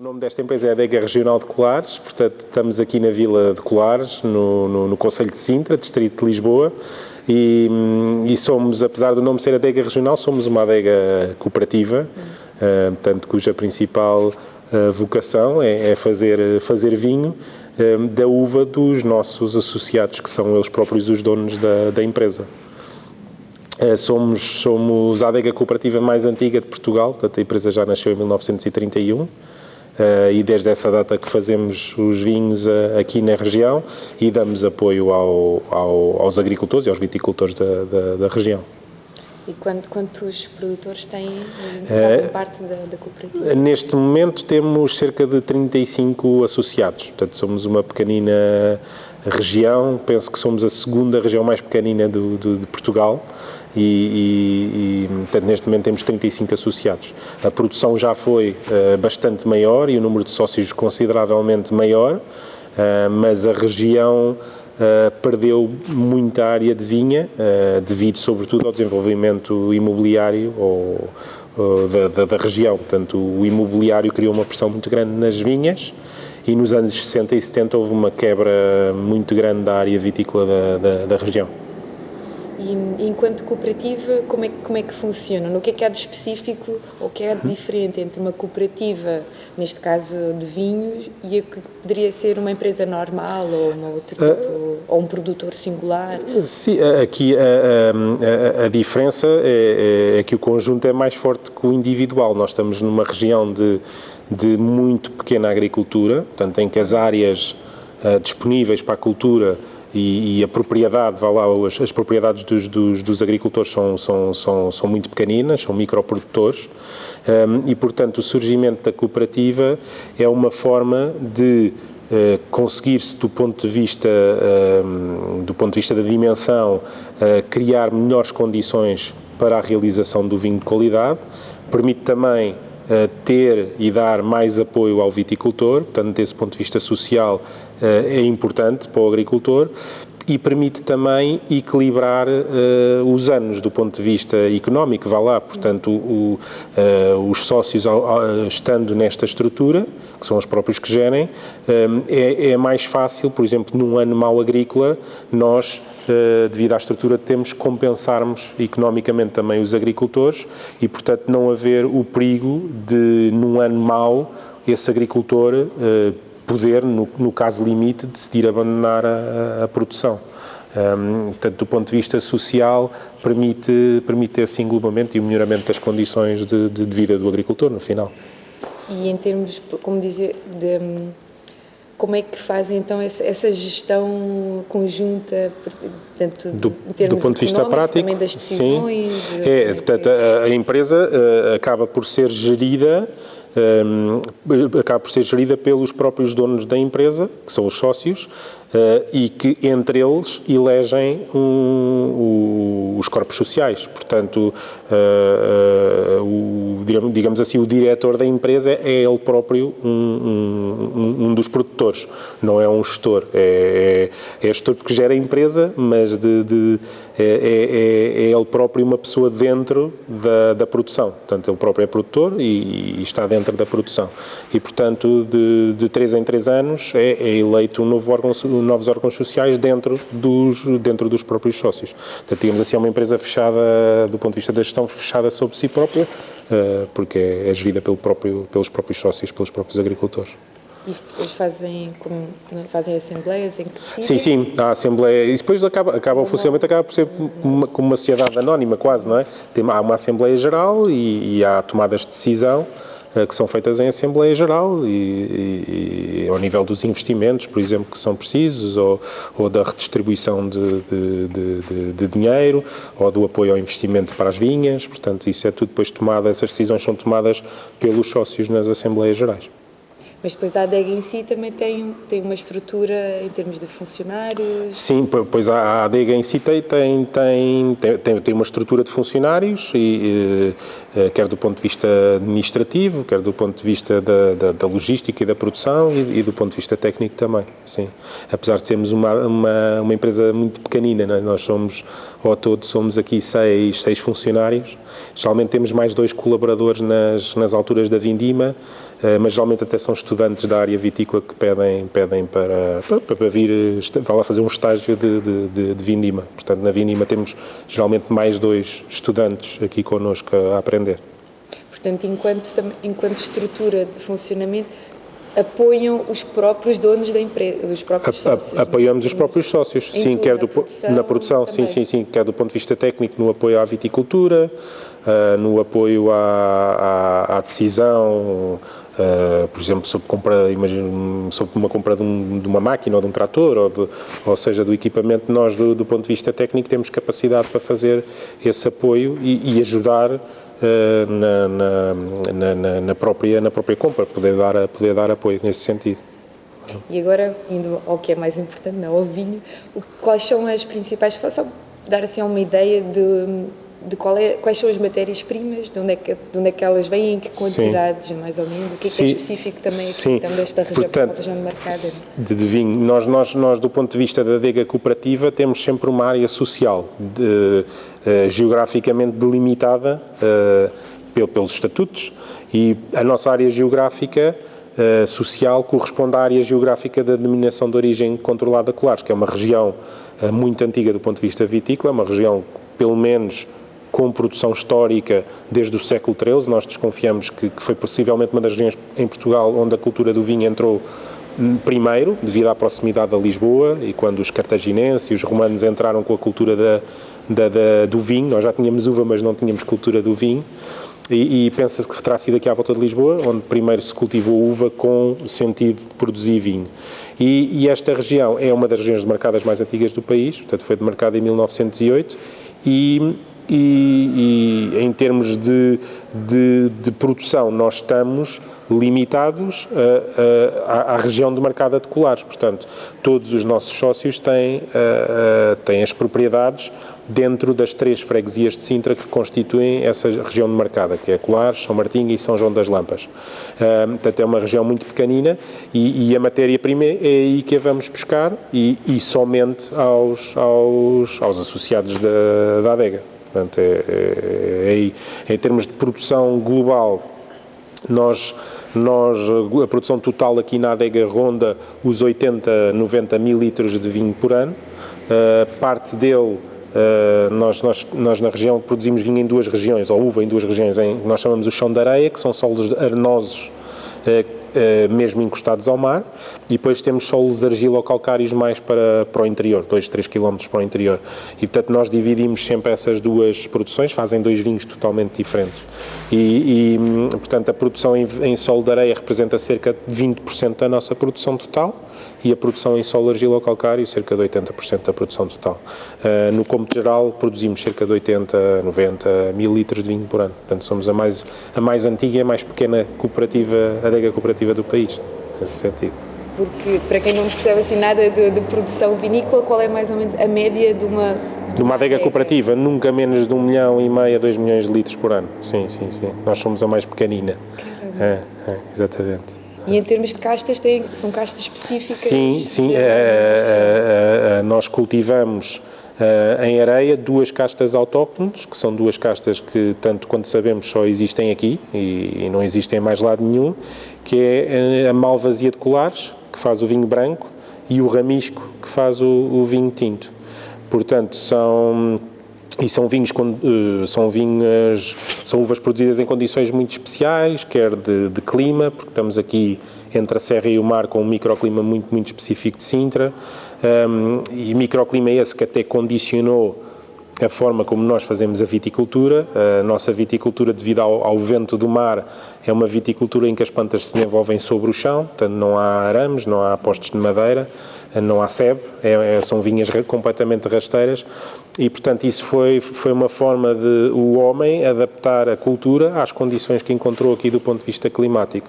nome desta empresa é Adega Regional de Colares, portanto estamos aqui na Vila de Colares, no concelho de Sintra, distrito de Lisboa, e somos, apesar do nome ser Adega Regional, somos uma adega cooperativa, portanto, cuja principal vocação é fazer vinho da uva dos nossos associados, que são eles próprios os donos da empresa. Somos a adega cooperativa mais antiga de Portugal, portanto a empresa já nasceu em 1931 e desde essa data que fazemos os vinhos aqui na região e damos apoio aos agricultores e aos viticultores da região. E quantos produtores fazem parte da cooperativa? Neste momento temos cerca de 35 associados, portanto somos uma pequenina região, penso que somos a segunda região mais pequenina de Portugal portanto, neste momento temos 35 associados. A produção já foi bastante maior e o número de sócios consideravelmente maior, mas a região perdeu muita área de vinha, devido sobretudo ao desenvolvimento imobiliário da região. Portanto, o imobiliário criou uma pressão muito grande nas vinhas e nos anos 60 e 70 houve uma quebra muito grande da área vitícola da região. E enquanto cooperativa, como é que funciona? No que é há de específico ou que é de diferente entre uma cooperativa, neste caso de vinhos, e a que poderia ser uma empresa normal ou uma outra ou um produtor singular? Sim, aqui a diferença é que o conjunto é mais forte que o individual. Nós estamos numa região de muito pequena agricultura, portanto em que as áreas disponíveis para a cultura e a propriedade, as propriedades dos agricultores são muito pequeninas, são microprodutores, e portanto o surgimento da cooperativa é uma forma de conseguir-se do ponto de vista da dimensão, criar melhores condições para a realização do vinho de qualidade, permite também ter e dar mais apoio ao viticultor, portanto, desse ponto de vista social é importante para o agricultor e permite também equilibrar os anos do ponto de vista económico, portanto, os sócios estando nesta estrutura, que são os próprios que gerem, é mais fácil, por exemplo, num ano mau agrícola, nós, devido à estrutura que temos, compensarmos economicamente também os agricultores e, portanto, não haver o perigo de, num ano mau, esse agricultor poder, no caso limite, decidir abandonar a produção. Portanto, do ponto de vista social, permite esse englobamento e o melhoramento das condições de vida do agricultor, no final. E em termos, como é que fazem então essa gestão conjunta, portanto, do ponto de vista prático, também das decisões? Sim. Portanto, a empresa acaba por ser gerida pelos próprios donos da empresa, que são os sócios, e que entre eles elegem os corpos sociais. Portanto, digamos assim, o diretor da empresa é ele próprio um dos produtores, não é um gestor. É gestor que gera a empresa, mas é ele próprio uma pessoa dentro da produção. Portanto, ele próprio é produtor e está dentro da produção. E, portanto, de 3 em 3 anos é eleito novos órgãos sociais dentro dos próprios sócios. Portanto, digamos assim, é uma empresa fechada, do ponto de vista da gestão, fechada sobre si própria, porque é gerida pelos próprios sócios, pelos próprios agricultores. E depois fazem assembleias em que decidem? Sim, a assembleia, e depois o funcionamento acaba por ser como uma sociedade anónima quase, não é? Há uma assembleia geral e há tomadas de decisão que são feitas em Assembleia Geral e ao nível dos investimentos, por exemplo, que são precisos, ou da redistribuição de dinheiro, ou do apoio ao investimento para as vinhas. Portanto, isso é tudo depois tomado, essas decisões são tomadas pelos sócios nas Assembleias Gerais. Mas depois a adega em si também tem uma estrutura em termos de funcionários? Sim, pois a adega em si tem uma estrutura de funcionários, quer do ponto de vista administrativo, quer do ponto de vista da logística e da produção e do ponto de vista técnico também, sim. Apesar de sermos uma empresa muito pequenina, não é? Nós ao todo somos aqui seis funcionários, geralmente temos mais 2 colaboradores nas alturas da vindima, mas geralmente até são estudantes da área vitícola que pedem para vir lá fazer um estágio de vindima. Portanto, na vindima temos geralmente mais 2 estudantes aqui connosco a aprender. Portanto, enquanto estrutura de funcionamento, apoiam os próprios donos da empresa, os próprios sócios? Apoiamos os próprios sócios, sim, quer na produção, também. sim, quer do ponto de vista técnico, no apoio à viticultura, no apoio à decisão, por exemplo, sobre uma compra de uma máquina ou de um trator, ou seja, do equipamento. Nós, do ponto de vista técnico, temos capacidade para fazer esse apoio e ajudar na própria compra, poder dar apoio nesse sentido. E agora, indo ao que é mais importante, não, ao vinho, quais são as principais, só dar assim uma ideia de quais são as matérias-primas, de onde é que elas vêm, em que quantidades, mais ou menos, o que é específico também aqui, desta região, portanto, região de mercado? De vinho. Nós, do ponto de vista da adega cooperativa, temos sempre uma área social, geograficamente delimitada pelos estatutos, e a nossa área geográfica social corresponde à área geográfica da denominação de origem controlada Colares, que é uma região muito antiga do ponto de vista vitícola, uma região, pelo menos, com produção histórica desde o século XIII. Nós desconfiamos que foi possivelmente uma das regiões em Portugal onde a cultura do vinho entrou primeiro, devido à proximidade a Lisboa, e quando os cartaginenses e os romanos entraram com a cultura do vinho. Nós já tínhamos uva, mas não tínhamos cultura do vinho, e pensa-se que terá sido aqui à volta de Lisboa, onde primeiro se cultivou uva com o sentido de produzir vinho. E esta região é uma das regiões demarcadas mais antigas do país, portanto foi demarcada em 1908, e em termos de produção nós estamos limitados à região demarcada de Colares. Portanto, todos os nossos sócios têm as propriedades dentro das 3 freguesias de Sintra que constituem essa região demarcada, que é Colares, São Martinho e São João das Lampas. Portanto, é uma região muito pequenina, e a matéria-prima é aí que a vamos buscar, e somente aos associados da adega. Portanto, em termos de produção global, a produção total aqui na adega ronda os 80, 90 mil litros de vinho por ano. Parte dele, nós na região produzimos vinho em 2 regiões, ou uva em 2 regiões, nós chamamos o chão de areia, que são solos arenosos, mesmo encostados ao mar, e depois temos solos argilo-calcários mais para o interior, 2-3 km para o interior, e portanto nós dividimos sempre essas 2 produções, fazem 2 vinhos totalmente diferentes, e portanto a produção em solo de areia representa cerca de 20% da nossa produção total, e a produção em solo argilo-calcário cerca de 80% da produção total. No cômputo geral produzimos cerca de 80, 90 mil litros de vinho por ano. Portanto, somos a mais antiga e a mais pequena adega cooperativa do país, nesse sentido. Porque, para quem não percebe assim nada de produção vinícola, qual é mais ou menos a média de uma adega cooperativa? Nunca menos de 1,5 milhão a 2 milhões de litros por ano. Sim. Nós somos a mais pequenina. Exatamente. E em termos de castas, são castas específicas? Sim. Nós cultivamos em areia 2 castas autóctones, que são 2 castas que, tanto quanto sabemos, só existem aqui e não existem em mais lado nenhum, que é a Malvasia de Colares, que faz o vinho branco, e o Ramisco, que faz o vinho tinto. Portanto, são uvas produzidas em condições muito especiais, quer de clima, porque estamos aqui entre a serra e o mar com um microclima muito, muito específico de Sintra, e microclima esse que até condicionou a forma como nós fazemos a viticultura. A nossa viticultura, devido ao vento do mar, é uma viticultura em que as plantas se desenvolvem sobre o chão, portanto não há arames, não há postos de madeira, não há sebe, são vinhas completamente rasteiras, e portanto isso foi uma forma de o homem adaptar a cultura às condições que encontrou aqui do ponto de vista climático.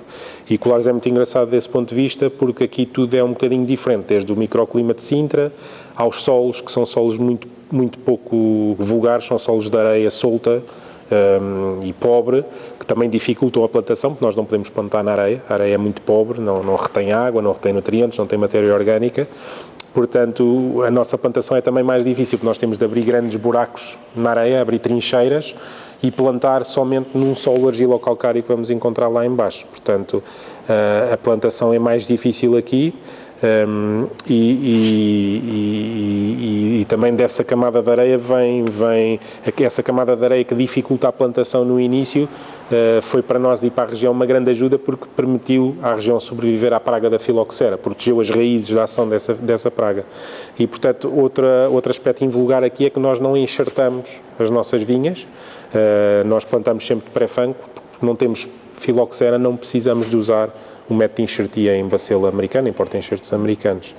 E Colares é muito engraçado desse ponto de vista, porque aqui tudo é um bocadinho diferente, desde o microclima de Sintra aos solos, que são solos muito pouco vulgares, são solos de areia solta e pobre, que também dificultam a plantação, porque nós não podemos plantar na areia. A areia é muito pobre, não retém água, não retém nutrientes, não tem matéria orgânica, Portanto, a nossa plantação é também mais difícil, porque nós temos de abrir grandes buracos na areia, abrir trincheiras e plantar somente num solo argilo-calcário que vamos encontrar lá em baixo. Portanto, a plantação é mais difícil aqui. E também dessa camada de areia vem essa camada de areia que dificulta a plantação no início, foi para nós e para a região uma grande ajuda, porque permitiu à região sobreviver à praga da filoxera, protegeu as raízes da ação dessa praga. E, portanto, outro aspecto invulgar aqui é que nós não enxertamos as nossas vinhas, nós plantamos sempre de pré-fango, porque não temos filoxera, não precisamos de usar o método de enxertia em bacela americana, em porta-enxertos americanos.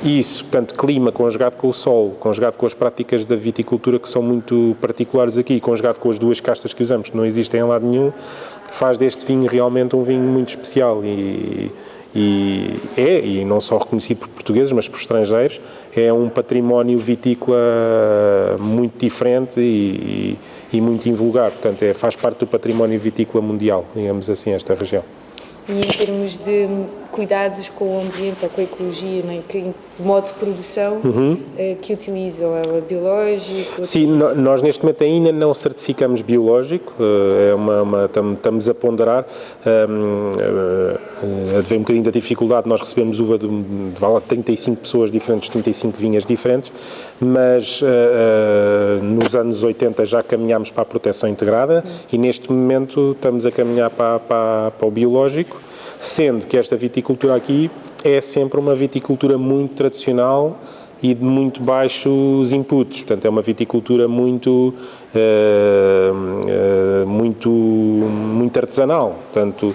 Isso, portanto, clima conjugado com o solo, conjugado com as práticas da viticultura que são muito particulares aqui, conjugado com as duas castas que usamos, que não existem em lado nenhum, faz deste vinho realmente um vinho muito especial e não só reconhecido por portugueses, mas por estrangeiros, é um património vitícola muito diferente e muito invulgar, portanto, faz parte do património vitícola mundial, digamos assim, esta região. E em termos de cuidados com o ambiente ou com a ecologia, né? Que modo de produção que utilizam? É biológico? Sim, nós neste momento ainda não certificamos biológico, estamos a ponderar, a ver um bocadinho da dificuldade, nós recebemos uva de 35 pessoas diferentes, 35 vinhas diferentes, mas nos anos 80 já caminhámos para a proteção integrada e neste momento estamos a caminhar para o biológico, sendo que esta viticultura aqui é sempre uma viticultura muito tradicional e de muito baixos inputs, portanto é uma viticultura muito artesanal, portanto,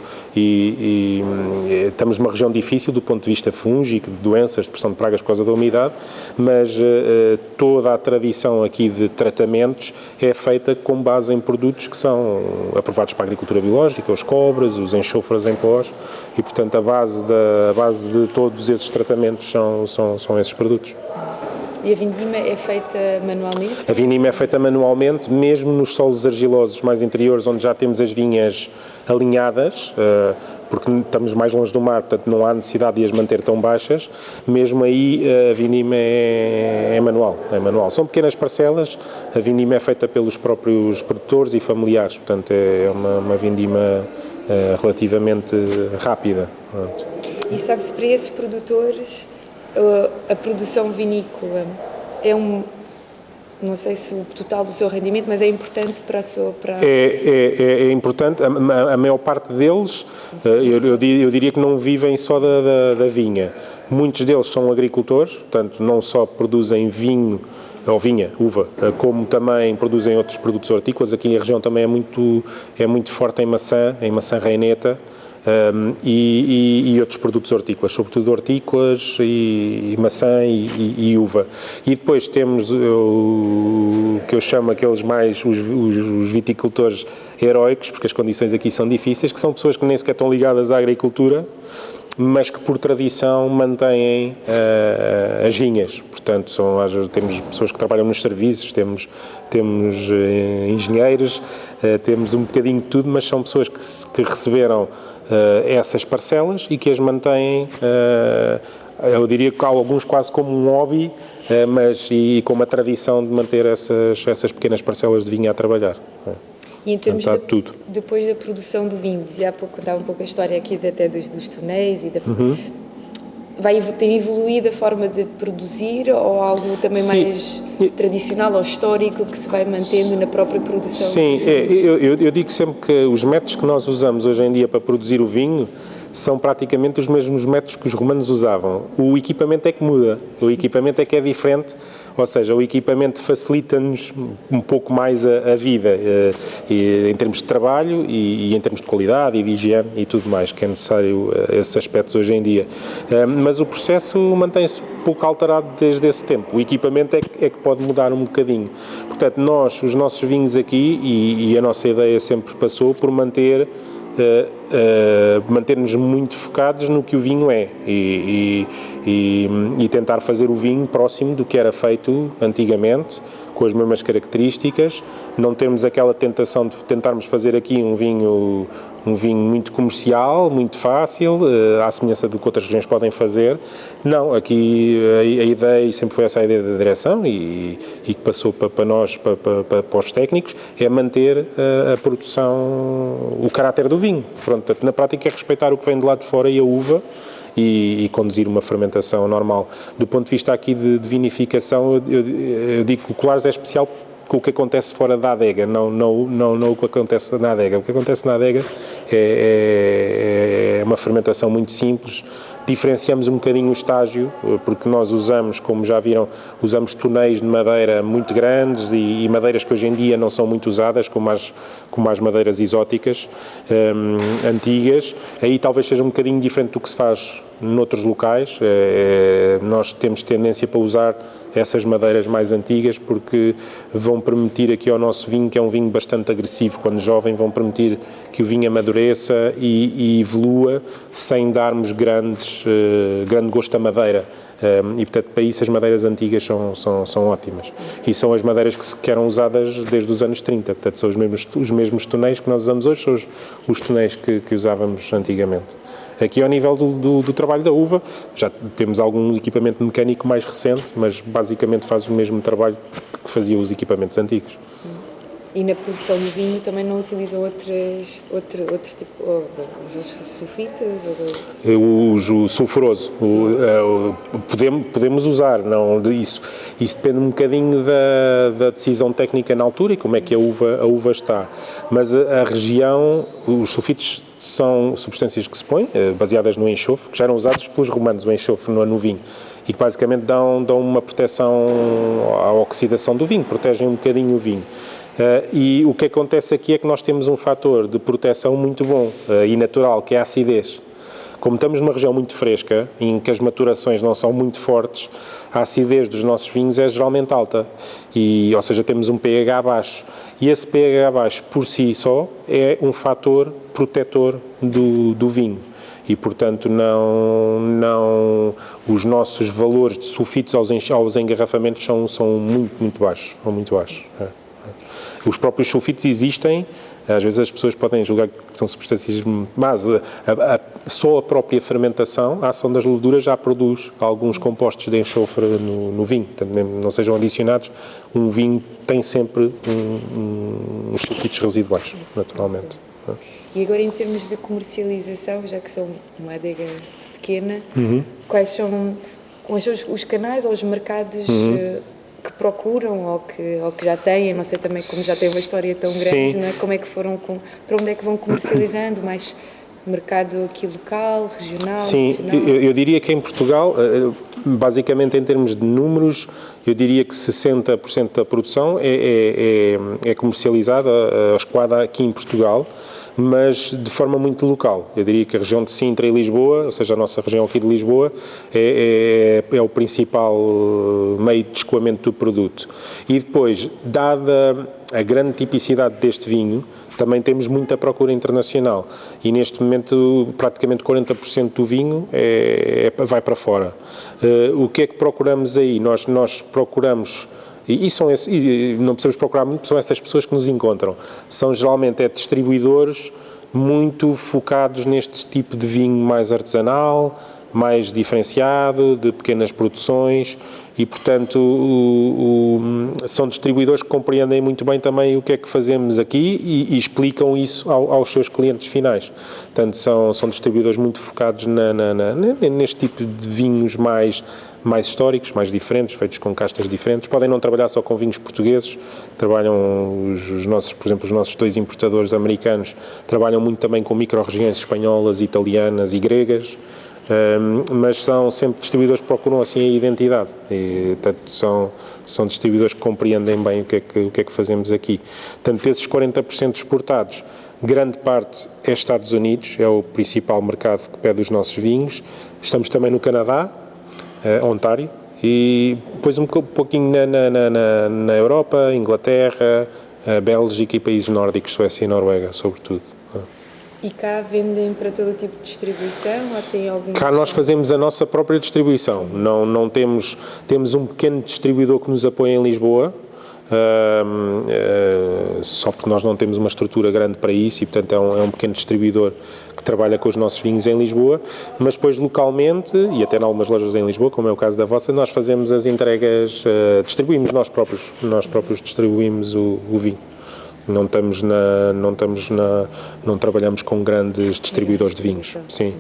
estamos numa região difícil do ponto de vista fúngico, de doenças, de pressão de pragas por causa da umidade, mas toda a tradição aqui de tratamentos é feita com base em produtos que são aprovados para a agricultura biológica, os cobras, os enxofres em pós, e portanto a base de todos esses tratamentos são esses produtos. E a vindima é feita manualmente? A vindima é feita manualmente, mesmo nos solos argilosos mais interiores, onde já temos as vinhas alinhadas, porque estamos mais longe do mar, portanto não há necessidade de as manter tão baixas, mesmo aí a vindima é manual. São pequenas parcelas, a vindima é feita pelos próprios produtores e familiares, portanto é uma vindima relativamente rápida. Pronto. E sabe-se, para esses produtores, a produção vinícola é não sei se o total do seu rendimento, mas é importante para a sua... É importante, a maior parte deles, eu diria que não vivem só da vinha. Muitos deles são agricultores, portanto não só produzem vinho, ou vinha, uva, como também produzem outros produtos hortícolas. Aqui a região também é muito forte em maçã reineta, e outros produtos hortícolas, sobretudo hortícolas e maçã e uva. E depois temos o que eu chamo aqueles mais, os viticultores heróicos, porque as condições aqui são difíceis, que são pessoas que nem sequer estão ligadas à agricultura, mas que por tradição mantêm as vinhas. Portanto, temos pessoas que trabalham nos serviços, temos engenheiros, temos um bocadinho de tudo, mas são pessoas que receberam essas parcelas e que as mantêm, eu diria que há alguns quase como um hobby, mas e com uma tradição de manter essas pequenas parcelas de vinho a trabalhar. E em termos depois da produção do vinho, dizia há pouco, contava um pouco a história aqui até dos tonéis e tem evoluído a forma de produzir ou algo também mais tradicional ou histórico que se vai mantendo na própria produção? Sim, eu digo sempre que os métodos que nós usamos hoje em dia para produzir o vinho são praticamente os mesmos métodos que os romanos usavam. O equipamento é que muda, o equipamento é que é diferente, ou seja, o equipamento facilita-nos um pouco mais a vida, em termos de trabalho e em termos de qualidade e de higiene e tudo mais, que é necessário esses aspectos hoje em dia. Mas o processo mantém-se pouco alterado desde esse tempo. O equipamento é que pode mudar um bocadinho. Portanto, os nossos vinhos aqui, e a nossa ideia sempre passou por manter-nos muito focados no que o vinho é e tentar fazer o vinho próximo do que era feito antigamente, com as mesmas características, não termos aquela tentação de tentarmos fazer aqui um vinho um vinho muito comercial, muito fácil, à semelhança do que outras regiões podem fazer. Não, aqui a ideia, e sempre foi essa a ideia da direção e que passou para nós, para os técnicos, é manter a produção, o caráter do vinho. Pronto, portanto, na prática é respeitar o que vem de lá de fora e a uva e conduzir uma fermentação normal. Do ponto de vista aqui de vinificação, eu digo que o Colares é especial com o que acontece fora da adega, não o que acontece na adega. O que acontece na adega é uma fermentação muito simples. Diferenciamos um bocadinho o estágio, porque nós usamos, como já viram, usamos tonéis de madeira muito grandes e madeiras que hoje em dia não são muito usadas, como as madeiras exóticas, antigas. Aí talvez seja um bocadinho diferente do que se faz noutros locais. Nós temos tendência para usar essas madeiras mais antigas porque vão permitir aqui ao nosso vinho, que é um vinho bastante agressivo quando jovem, vão permitir que o vinho amadureça e evolua sem darmos grande gosto à madeira. E, portanto, para isso as madeiras antigas são ótimas. E são as madeiras que eram usadas desde os anos 30. Portanto, são os mesmos tonéis que nós usamos hoje, são os tonéis que usávamos antigamente. Aqui, ao nível do trabalho da uva, já temos algum equipamento mecânico mais recente, mas basicamente faz o mesmo trabalho que fazia os equipamentos antigos. E na produção do vinho também não utilizam outro tipo, os sulfitos? O sulfuroso. Podemos usar, não, isso depende um bocadinho da decisão técnica na altura e como é que a uva está. Mas a região, os sulfitos são substâncias que se põem, baseadas no enxofre, que já eram usados pelos romanos, o enxofre no vinho, e que basicamente dão uma proteção à oxidação do vinho, protegem um bocadinho o vinho. E o que acontece aqui é que nós temos um fator de proteção muito bom e natural, que é a acidez. Como estamos numa região muito fresca, em que as maturações não são muito fortes, a acidez dos nossos vinhos é geralmente alta, ou seja, temos um pH baixo. E esse pH baixo, por si só, é um fator protetor do vinho. E, portanto, os nossos valores de sulfitos aos engarrafamentos são muito baixos. Os próprios sulfitos existem, às vezes as pessoas podem julgar que são substâncias, mas só a própria fermentação, a ação das leveduras já produz alguns compostos de enxofre no vinho, portanto, mesmo não sejam adicionados, um vinho tem sempre uns sulfitos residuais, naturalmente. E agora, em termos de comercialização, já que são uma adega pequena, quais são os canais ou os mercados que procuram ou que já têm, não sei também como já têm uma história tão grande, não é? Como é que para onde é que vão comercializando, mais mercado aqui local, regional, nacional? Eu diria que em Portugal, basicamente em termos de números, eu diria que 60% da produção é comercializada, escoada aqui em Portugal, mas de forma muito local. Eu diria que a região de Sintra e Lisboa, ou seja, a nossa região aqui de Lisboa, é o principal meio de escoamento do produto. E depois, dada a grande tipicidade deste vinho, também temos muita procura internacional. E neste momento, praticamente 40% do vinho vai para fora. O que é que procuramos aí? Nós procuramos... E não precisamos procurar muito, são essas pessoas que nos encontram. São geralmente distribuidores muito focados neste tipo de vinho mais artesanal, mais diferenciado, de pequenas produções e, portanto, são distribuidores que compreendem muito bem também o que é que fazemos aqui e explicam isso aos seus clientes finais. Portanto, são distribuidores muito focados neste tipo de vinhos mais históricos, mais diferentes, feitos com castas diferentes. Podem não trabalhar só com vinhos portugueses, trabalham por exemplo, os nossos 2 importadores americanos trabalham muito também com micro-regiões espanholas, italianas e gregas, mas são sempre distribuidores que procuram assim a identidade e, portanto, são distribuidores que compreendem bem o que é que fazemos aqui. Portanto, desses 40% exportados, grande parte é Estados Unidos, é o principal mercado que pede os nossos vinhos. Estamos também no Canadá, Ontário, e depois um pouquinho na Europa, Inglaterra, Bélgica e países nórdicos, Suécia e Noruega, sobretudo. E cá vendem para todo tipo de distribuição ou tem algum... Cá nós fazemos a nossa própria distribuição, não temos um pequeno distribuidor que nos apoia em Lisboa, só porque nós não temos uma estrutura grande para isso e, portanto, é um pequeno distribuidor que trabalha com os nossos vinhos em Lisboa, mas depois localmente, e até em algumas lojas em Lisboa, como é o caso da vossa, nós fazemos as entregas, distribuímos nós próprios distribuímos o vinho. Não trabalhamos com grandes distribuidores de vinhos. Sim.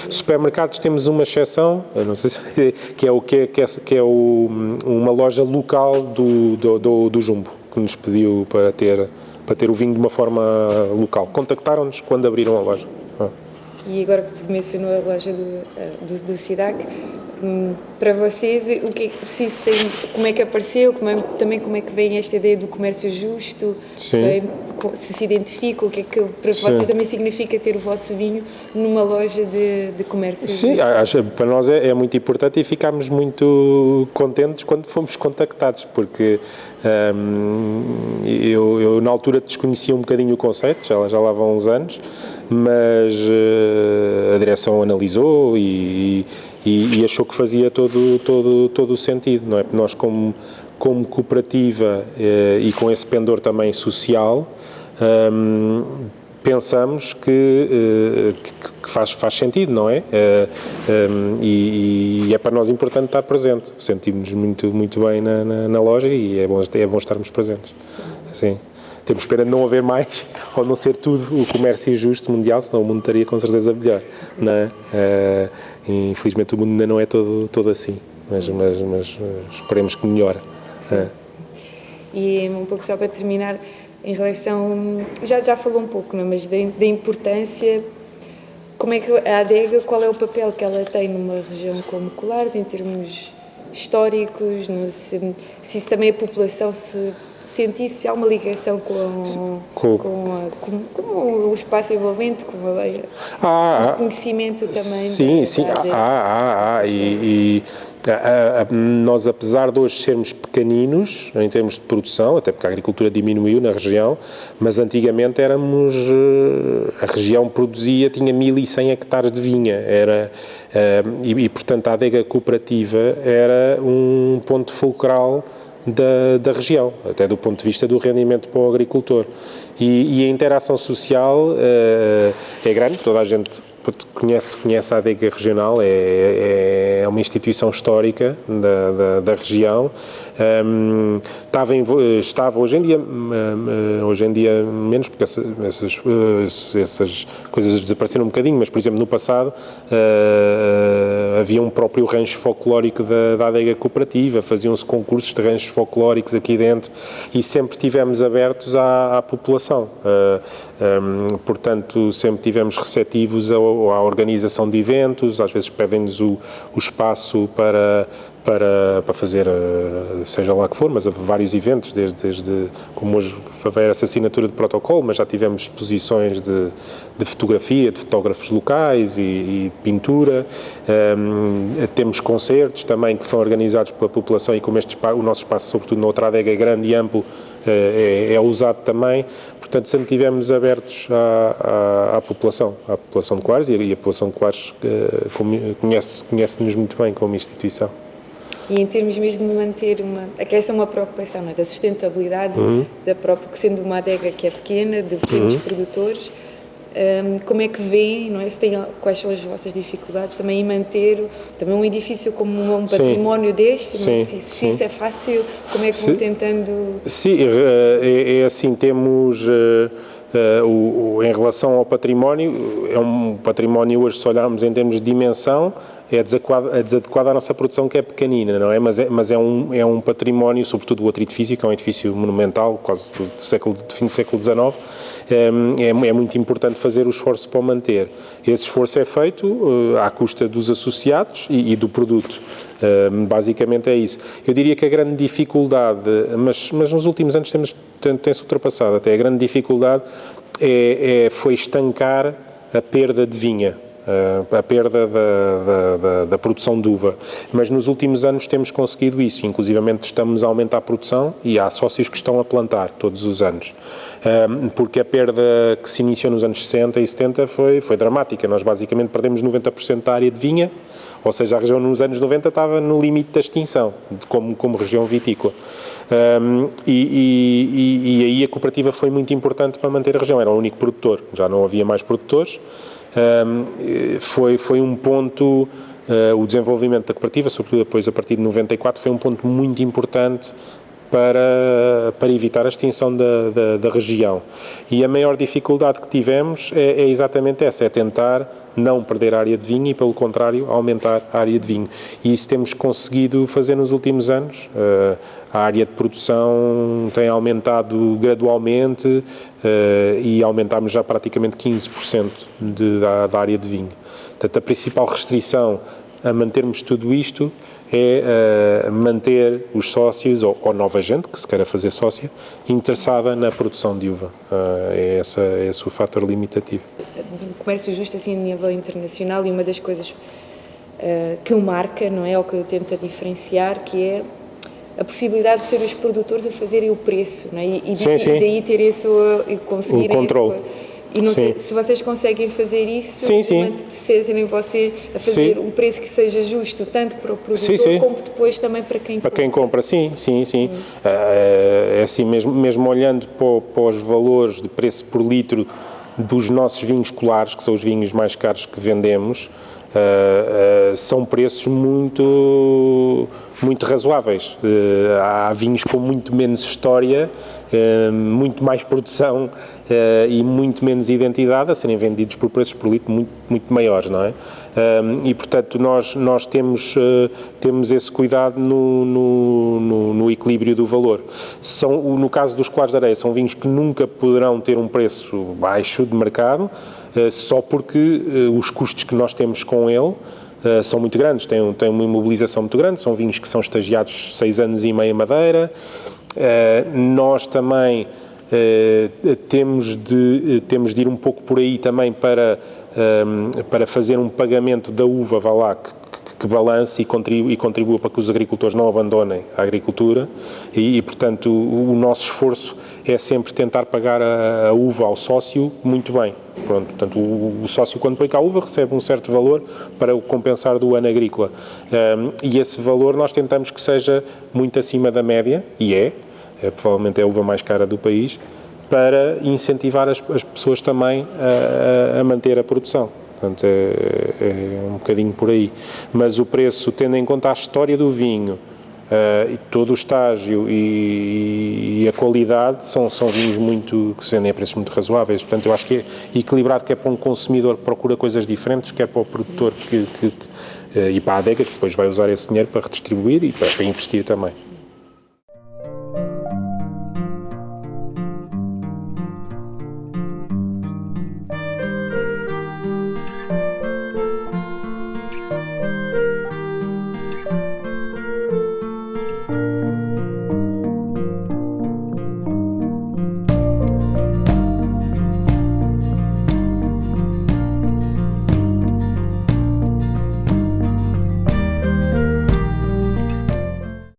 Supermercados temos uma exceção, eu não sei se, que é uma loja local do Jumbo, que nos pediu para ter o vinho de uma forma local. Contactaram-nos quando abriram a loja. E agora que mencionou a loja do SIDAC, para vocês, como é que apareceu, também como é que vem esta ideia do comércio justo, se identifica, o que é que para vocês também significa ter o vosso vinho numa loja de comércio justo? Sim, para nós é muito importante e ficámos muito contentes quando fomos contactados, porque eu na altura desconhecia um bocadinho o conceito, já lá vão uns anos, mas a direção analisou e achou que fazia todo o sentido, não é? Nós como cooperativa e com esse pendor também social, pensamos que faz sentido, não é? E é para nós importante estar presente. Sentimos-nos muito bem na loja e é bom estarmos presentes. Sim. Temos pena de não haver mais, ou não ser tudo o comércio justo mundial, senão o mundo estaria com certeza melhor, não é? Infelizmente o mundo ainda não é todo assim, mas esperemos que melhore. E um pouco só para terminar, em relação, já falou um pouco, não é? Mas da importância, como é que a adega, qual é o papel que ela tem numa região como Colares, em termos históricos, se isso também a população sentisse há uma ligação com o espaço envolvente, com o conhecimento também. Sim, nós, apesar de hoje sermos pequeninos em termos de produção, até porque a agricultura diminuiu na região, mas antigamente a região tinha 1.100 hectares de vinha, portanto a adega cooperativa era um ponto fulcral da região, até do ponto de vista do rendimento para o agricultor. E a interação social é grande, toda a gente conhece a adega regional, é uma instituição histórica da região. Estava hoje em dia menos, porque essas coisas desapareceram um bocadinho, mas, por exemplo, no passado havia um próprio rancho folclórico da adega cooperativa, faziam-se concursos de ranchos folclóricos aqui dentro e sempre estivemos abertos à população. Portanto, sempre tivemos receptivos à organização de eventos, às vezes pedem-nos o espaço para fazer, seja lá que for, mas há vários eventos, desde como hoje vai haver essa assinatura de protocolo, mas já tivemos exposições de fotografia, de fotógrafos locais e pintura, temos concertos também que são organizados pela população e como o nosso espaço, sobretudo na outra adega, é grande e amplo, é usado também. Portanto, sempre estivemos abertos à população de Colares e a população de Colares conhece-nos muito bem como instituição. E em termos mesmo de manter essa é uma preocupação, não é? Da sustentabilidade da própria, sendo uma adega que é pequena, de pequenos produtores, como é que vêem, não é? Quais são as vossas dificuldades também em manter também um edifício como um património deste, se isso é fácil, como é que vão tentando... Sim, é assim, temos... em relação ao património, é um património hoje, se olharmos em termos de dimensão, é desadequado à nossa produção, que é pequenina, não é? Mas é um património, sobretudo o outro edifício, que é um edifício monumental, quase do fim do século XIX, é muito importante fazer o esforço para o manter. Esse esforço é feito à custa dos associados e do produto. Basicamente é isso. Eu diria que a grande dificuldade, mas nos últimos anos tem-se ultrapassado até, a grande dificuldade foi estancar a perda de vinha. a perda da produção de uva. Mas nos últimos anos temos conseguido isso, inclusivamente estamos a aumentar a produção e há sócios que estão a plantar todos os anos. Porque a perda que se iniciou nos anos 60 e 70 foi dramática. Nós basicamente perdemos 90% da área de vinha, ou seja, a região nos anos 90 estava no limite da extinção, como região vitícola. E aí a cooperativa foi muito importante para manter a região, era o único produtor, já não havia mais produtores. Foi um ponto, o desenvolvimento da cooperativa, sobretudo depois a partir de 94, foi um ponto muito importante para evitar a extinção da região. E a maior dificuldade que tivemos é exatamente essa, é tentar não perder a área de vinho e, pelo contrário, aumentar a área de vinho. E isso temos conseguido fazer nos últimos anos. A área de produção tem aumentado gradualmente e aumentámos já praticamente 15% da área de vinho. Portanto, a principal restrição a mantermos tudo isto é manter os sócios, ou nova gente que se queira fazer sócia, interessada na produção de uva. É esse o fator limitativo. O comércio justo assim a nível internacional, e uma das coisas que o marca, não é, ou que eu tento diferenciar, que é a possibilidade de ser os produtores a fazerem o preço, não é? E daí ter isso e conseguirem o controle. E não sei se vocês conseguem fazer isso, de serem vocês a fazer um preço que seja justo, tanto para o produtor como depois também para quem compra. Para quem compra, sim. É assim, mesmo olhando para os valores de preço por litro dos nossos vinhos colares, que são os vinhos mais caros que vendemos, são preços muito razoáveis. Há vinhos com muito menos história, muito mais produção e muito menos identidade a serem vendidos por preços por litro muito maiores, não é? E, portanto, nós temos esse cuidado no equilíbrio do valor. No caso dos colares de areia, são vinhos que nunca poderão ter um preço baixo de mercado, só porque os custos que nós temos com ele são muito grandes, têm uma imobilização muito grande, são vinhos que são estagiados 6 anos e meio em madeira. Nós também temos de ir um pouco por aí também para fazer um pagamento da uva, vá lá, que balance e contribua para que os agricultores não abandonem a agricultura e portanto, o nosso esforço é sempre tentar pagar a uva ao sócio muito bem. Pronto, portanto, o sócio, quando põe cá a uva, recebe um certo valor para o compensar do ano agrícola. E esse valor nós tentamos que seja muito acima da média, e provavelmente é a uva mais cara do país, para incentivar as pessoas também a manter a produção. Portanto, é um bocadinho por aí. Mas o preço, tendo em conta a história do vinho, e todo o estágio e a qualidade, são vinhos que se vendem a preços muito razoáveis. Portanto, eu acho que é equilibrado, que é para um consumidor que procura coisas diferentes, que é para o produtor e para a adega, que depois vai usar esse dinheiro para redistribuir e para investir também.